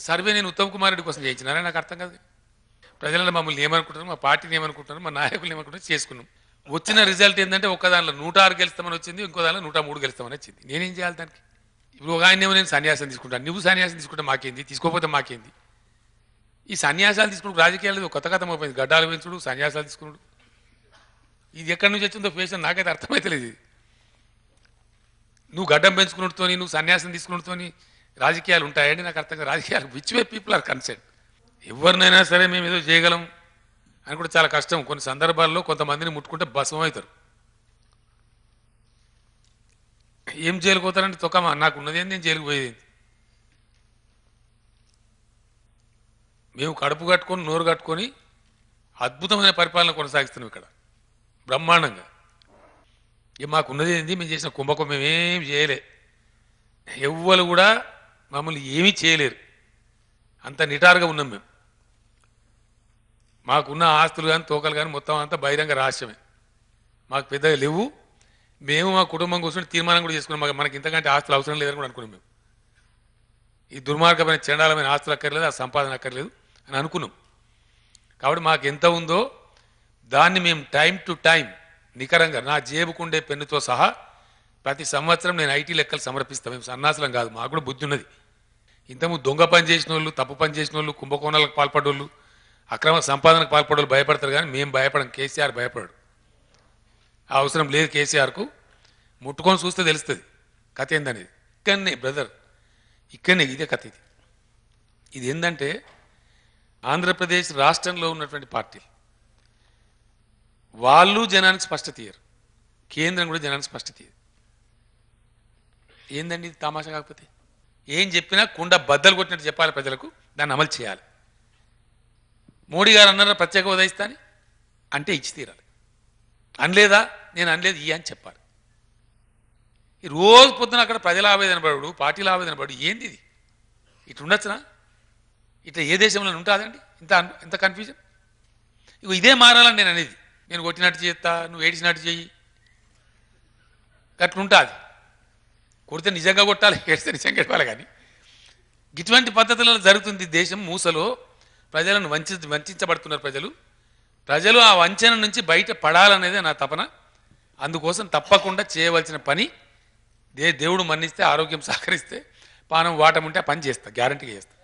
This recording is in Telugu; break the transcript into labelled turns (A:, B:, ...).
A: సర్వే నేను ఉత్తమ్ కుమార్ రెడ్డి కోసం చేయించినారా నాకు అర్థం కాదు. ప్రజలను మమ్మల్ని ఏమనుకుంటున్నారు, మా పార్టీని ఏమనుకుంటున్నారు, మా నాయకులు ఏమనుకుంటున్నారు చేసుకున్నాం. వచ్చిన రిజల్ట్ ఏంటంటే ఒక్క దాంట్లో 106 గెలుస్తామని వచ్చింది, ఇంకో దాంట్లో 103 గెలుస్తామని వచ్చింది. నేనేం చేయాలి దానికి? ఇప్పుడు ఒక ఆయన ఏమో నేను సన్యాసం తీసుకుంటాను, నువ్వు సన్యాసం తీసుకుంటే మాకేంది, తీసుకోకపోతే మాకేంది? ఈ సన్యాసాలు తీసుకుని రాజకీయాలు కొత్త కథ అయిపోయింది. గడ్డాలు పెంచుడు, సన్యాసాలు తీసుకున్నాడు, ఇది ఎక్కడి నుంచి వచ్చిందో ఫేషన్ నాకైతే అర్థమైతలేదు. ఇది నువ్వు గడ్డం పెంచుకున్నతోని, నువ్వు సన్యాసం తీసుకున్నతోని రాజకీయాలు ఉంటాయండి నాకు అర్థం కాదు. రాజకీయాలు which way people are concern. ఎవరినైనా సరే మేము ఏదో చేయగలం అని కూడా చాలా కష్టం. కొన్ని సందర్భాల్లో కొంతమందిని ముట్టుకుంటే భస్మం అవుతారు. ఏం జైలుకు పోతారంటే తొక్కమా, నాకు ఉన్నది ఏంది, నేను జైలుకు పోయేది. మేము కడుపు కట్టుకొని నోరు కట్టుకొని అద్భుతమైన పరిపాలన కొనసాగిస్తున్నాం ఇక్కడ బ్రహ్మాండంగా. ఇక మాకున్నది ఏంది, మేము చేసిన కుంభకం మేమేం చేయలే. ఎవ్వరు కూడా మమ్మల్ని ఏమీ చేయలేరు, అంత నిటారుగా ఉన్నాం మేము. మాకున్న ఆస్తులు కానీ తోకలు కానీ మొత్తం అంతా బహిరంగ రహస్యమే, మాకు పెద్దగా లేవు. మేము మా కుటుంబం కోసం తీర్మానం కూడా చేసుకున్నాం, మనకి ఇంతకంటే ఆస్తులు అవసరం లేదని కూడా అనుకున్నాం. మేము ఈ దుర్మార్గమైన చండాలమైన ఆస్తులు అక్కర్లేదు, ఆ సంపాదన అక్కర్లేదు అని అనుకున్నాం. కాబట్టి మాకు ఎంత ఉందో దాన్ని మేము టైం టు టైం నికరంగా నా జేబుకుండే పెన్నుతో సహా ప్రతి సంవత్సరం నేను ఐటీ లెక్కలు సమర్పిస్తాను. మేము సన్నాసులం కాదు, మాకు కూడా బుద్ధి ఉన్నది. ఇంతకుముందు దొంగ పని చేసిన వాళ్ళు, తప్పు పని చేసిన వాళ్ళు, కుంభకోణాలకు పాల్పడోళ్ళు, అక్రమ సంపాదనకు పాల్పడోళ్ళు భయపడతారు, కానీ మేము భయపడం. కేసీఆర్ భయపడాడు, ఆ అవసరం లేదు కేసీఆర్కు. ముట్టుకొని చూస్తే తెలుస్తుంది కథ ఏందనేది. ఇక్కడనే బ్రదర్, ఇక్కడనే ఇదే కథ. ఇది ఏంటంటే ఆంధ్రప్రదేశ్ రాష్ట్రంలో ఉన్నటువంటి పార్టీలు వాళ్ళు జనానికి స్పష్టత ఇయ్యరు, కేంద్రం కూడా జనానికి స్పష్టత ఇయ్యదు. ఏందండి ఇది తమాషా? కాకపోతే ఏం చెప్పినా కుండ బద్దలు కొట్టినట్టు చెప్పాలి ప్రజలకు, దాన్ని అమలు చేయాలి. మోడీ గారు అన్నారు ప్రత్యేక హోదా ఇస్తా అని, అంటే ఇచ్చి తీరాలి. అనలేదా, నేను అనలేదు ఇయ్య అని చెప్పాలి. ఈ రోజు పొద్దున అక్కడ ప్రజల ఆవేదన పడు, పార్టీల ఆవేదన పడు, ఏంది ఇది? ఇటు ఉండొచ్చునా? ఇట్లా ఏ దేశంలో ఉంటుందండి ఇంత కన్ఫ్యూజన్? ఇగో ఇదే మారాలని నేను అనేది. నేను కొట్టినట్టు చేస్తా, నువ్వు ఏడిచినట్టు చెయ్యి, అట్లుంటుంది. కొడితే నిజంగా కొట్టాలి, ఏడిస్తే నిజంగా గెలవాలి. కానీ ఇటువంటి పద్ధతులలో జరుగుతుంది దేశం. మూసలో ప్రజలను వంచబడుతున్నారు ప్రజలు ఆ వంచన నుంచి బయట పడాలనేదే నా తపన. అందుకోసం తప్పకుండా చేయవలసిన పని, దేవుడు మన్నిస్తే, ఆరోగ్యం సహకరిస్తే, పానం వాటం ఉంటే ఆ పని చేస్తా, గ్యారంటీగా చేస్తా.